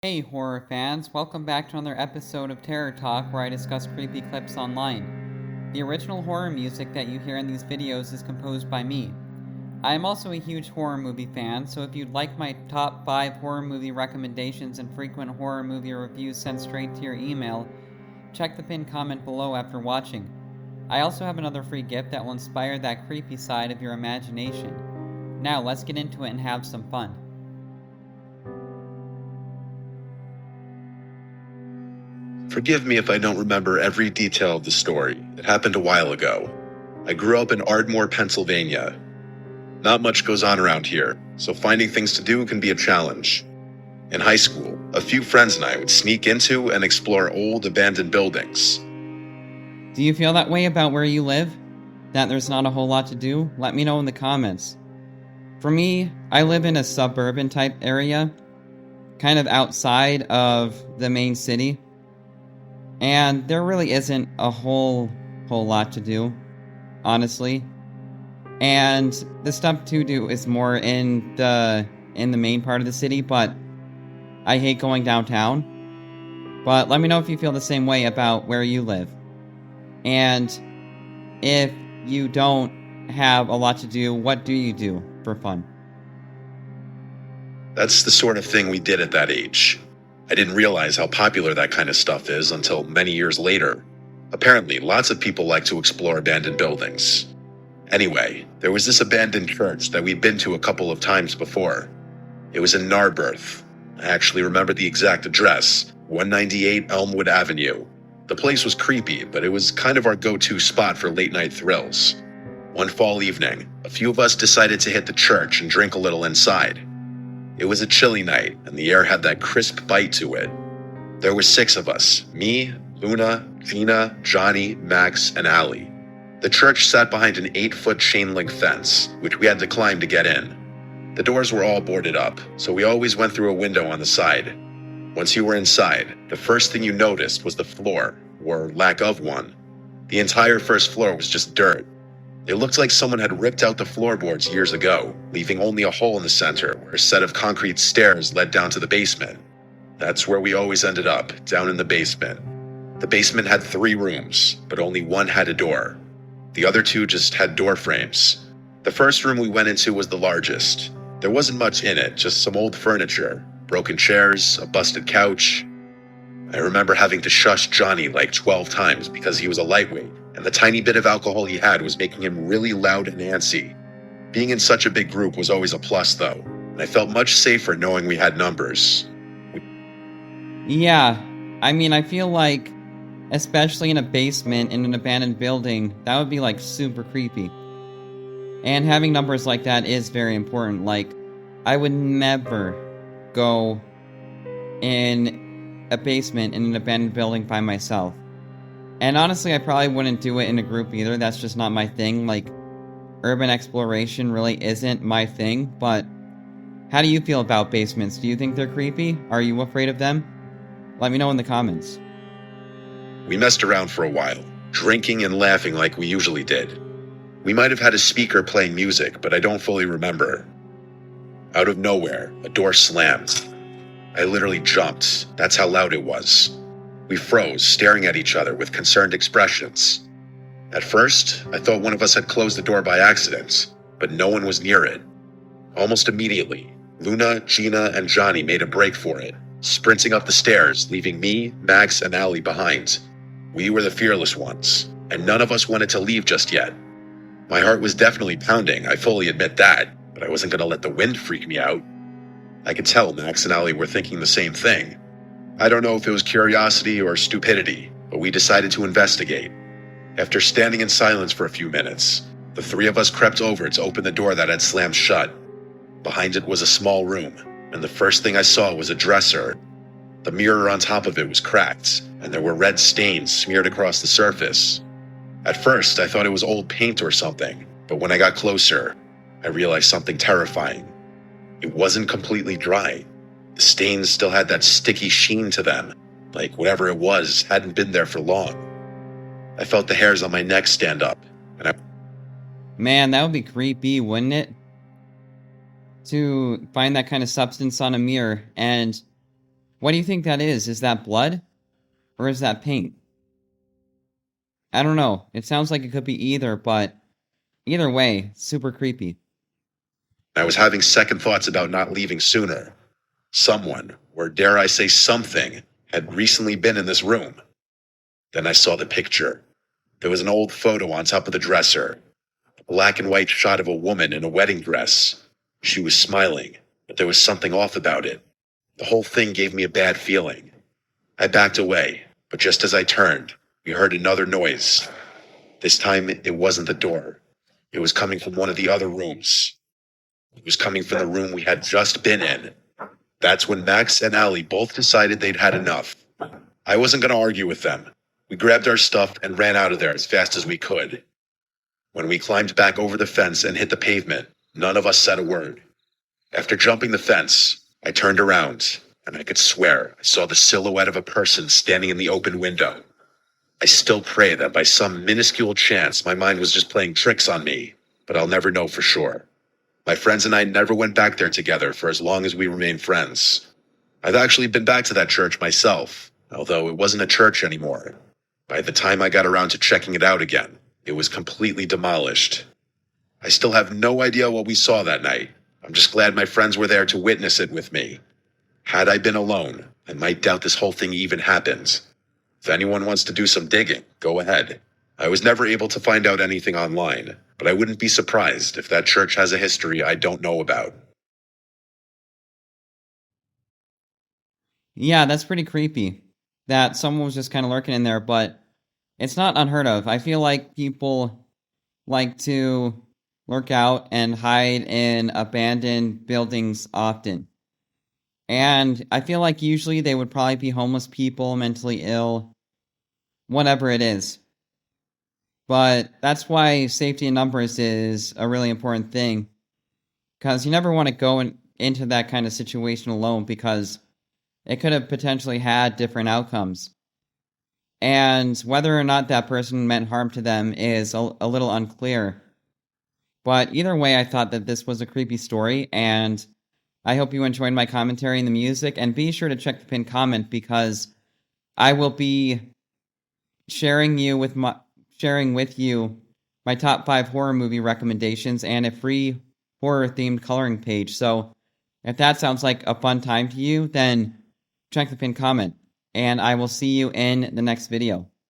Hey horror fans, welcome back to another episode of Terror Talk where I discuss creepy clips online. The original horror music that you hear in these videos is composed by me. I am also a huge horror movie fan, so if you'd like my top 5 horror movie recommendations and frequent horror movie reviews sent straight to your email, check the pinned comment below after watching. I also have another free gift that will inspire that creepy side of your imagination. Now let's get into it and have some fun. Forgive me if I don't remember every detail of the story. It happened a while ago. I grew up in Ardmore, Pennsylvania. Not much goes on around here, so finding things to do can be a challenge. In high school, a few friends and I would sneak into and explore old, abandoned buildings. Do you feel that way about where you live? That there's not a whole lot to do? Let me know in the comments. For me, I live in a suburban type area, kind of outside of the main city. And there really isn't a whole lot to do, honestly. And the stuff to do is more in the main part of the city, but I hate going downtown. But let me know if you feel the same way about where you live. And if you don't have a lot to do, what do you do for fun? That's the sort of thing we did at that age. I didn't realize how popular that kind of stuff is until many years later. Apparently, lots of people like to explore abandoned buildings. Anyway, there was this abandoned church that we'd been to a couple of times before. It was in Narberth. I actually remember the exact address, 198 Elmwood Avenue. The place was creepy, but it was kind of our go-to spot for late-night thrills. One fall evening, a few of us decided to hit the church and drink a little inside. It was a chilly night, and the air had that crisp bite to it. There were 6 of us, me, Luna, Gina, Johnny, Max, and Allie. The church sat behind an 8-foot chain-link fence, which we had to climb to get in. The doors were all boarded up, so we always went through a window on the side. Once you were inside, the first thing you noticed was the floor, or lack of one. The entire first floor was just dirt. It looked like someone had ripped out the floorboards years ago, leaving only a hole in the center where a set of concrete stairs led down to the basement. That's where we always ended up, down in the basement. The basement had 3 rooms, but only one had a door. The other 2 just had door frames. The first room we went into was the largest. There wasn't much in it, just some old furniture, broken chairs, a busted couch. I remember having to shush Johnny like 12 times because he was a lightweight, and the tiny bit of alcohol he had was making him really loud and antsy. Being in such a big group was always a plus though, and I felt much safer knowing we had numbers. Yeah, I mean, I feel like, especially in a basement in an abandoned building, that would be like super creepy. And having numbers like that is very important. Like, I would never go in a basement in an abandoned building by myself. And honestly, I probably wouldn't do it in a group either. That's just not my thing. Like, urban exploration really isn't my thing. But how do you feel about basements? Do you think they're creepy? Are you afraid of them? Let me know in the comments. We messed around for a while, drinking and laughing like we usually did. We might have had a speaker playing music, but I don't fully remember. Out of nowhere, a door slammed. I literally jumped. That's how loud it was. We froze, staring at each other with concerned expressions. At first, I thought one of us had closed the door by accident, but no one was near it. Almost immediately, Luna, Gina, and Johnny made a break for it, sprinting up the stairs, leaving me, Max, and Allie behind. We were the fearless ones, and none of us wanted to leave just yet. My heart was definitely pounding, I fully admit that, but I wasn't going to let the wind freak me out. I could tell Max and Allie were thinking the same thing. I don't know if it was curiosity or stupidity, but we decided to investigate. After standing in silence for a few minutes, the 3 of us crept over to open the door that had slammed shut. Behind it was a small room, and the first thing I saw was a dresser. The mirror on top of it was cracked, and there were red stains smeared across the surface. At first, I thought it was old paint or something, but when I got closer, I realized something terrifying. It wasn't completely dry. The stains still had that sticky sheen to them, like whatever it was hadn't been there for long. I felt the hairs on my neck stand up, and Man, that would be creepy, wouldn't it? To find that kind of substance on a mirror, and What do you think that is? Is that blood? Or is that paint? I don't know. It sounds like it could be either, but either way, super creepy. I was having second thoughts about not leaving sooner. Someone, or dare I say something, had recently been in this room. Then I saw the picture. There was an old photo on top of the dresser. A black and white shot of a woman in a wedding dress. She was smiling, but there was something off about it. The whole thing gave me a bad feeling. I backed away, but just as I turned, we heard another noise. This time, it wasn't the door. It was coming from one of the other rooms. It was coming from the room we had just been in. That's when Max and Allie both decided they'd had enough. I wasn't going to argue with them. We grabbed our stuff and ran out of there as fast as we could. When we climbed back over the fence and hit the pavement, none of us said a word. After jumping the fence, I turned around, and I could swear I saw the silhouette of a person standing in the open window. I still pray that by some minuscule chance my mind was just playing tricks on me, but I'll never know for sure. My friends and I never went back there together for as long as we remained friends. I've actually been back to that church myself, although it wasn't a church anymore. By the time I got around to checking it out again, it was completely demolished. I still have no idea what we saw that night. I'm just glad my friends were there to witness it with me. Had I been alone, I might doubt this whole thing even happened. If anyone wants to do some digging, go ahead. I was never able to find out anything online, but I wouldn't be surprised if that church has a history I don't know about. Yeah, that's pretty creepy. That someone was just kind of lurking in there, but it's not unheard of. I feel like people like to lurk out and hide in abandoned buildings often. And I feel like usually they would probably be homeless people, mentally ill, whatever it is. But that's why safety in numbers is a really important thing. Because you never want to go into that kind of situation alone, because it could have potentially had different outcomes. And whether or not that person meant harm to them is a little unclear. But either way, I thought that this was a creepy story, and I hope you enjoyed my commentary and the music, and be sure to check the pinned comment, because I will be sharing with you my top 5 horror movie recommendations and a free horror-themed coloring page. So if that sounds like a fun time to you, then check the pinned comment, and I will see you in the next video.